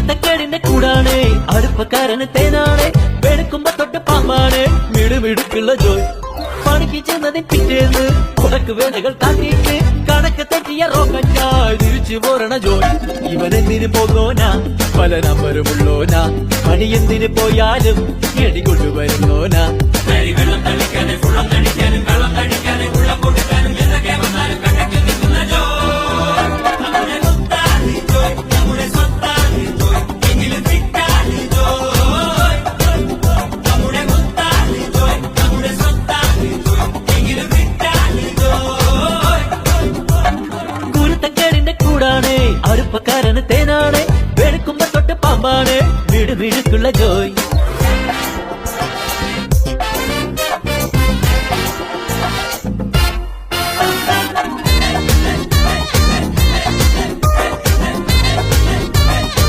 ചിട്ടക്കേടിന്റെ കൂടാണ് അടുപ്പക്കാരന് തേനാണ് വെളുക്കുമ്പോ തൊട്ട് പാമ്പാണ് മിടുമിടുക്കുള്ള ജോയ് പണിക്ക് ചെന്നതിൻ പിറ്റേന്ന് ഉടക്ക് വേലകൾ കാട്ടിയിട്ട് കണക്ക് തെറ്റിയ റോക്കറ്റായി തിരിച്ചു പോരണ ജോയ് ഇവനെന്തിന് പോന്നോനാ പല നമ്പരുമുള്ളോനാ പണി എന്തിന് പോയാലും എടി കൊണ്ടുവരുന്നോനാ വെള്ളം തളിക്കാനും വെള്ളം തളിക്കാനും വെള്ളം തളിക്കാനും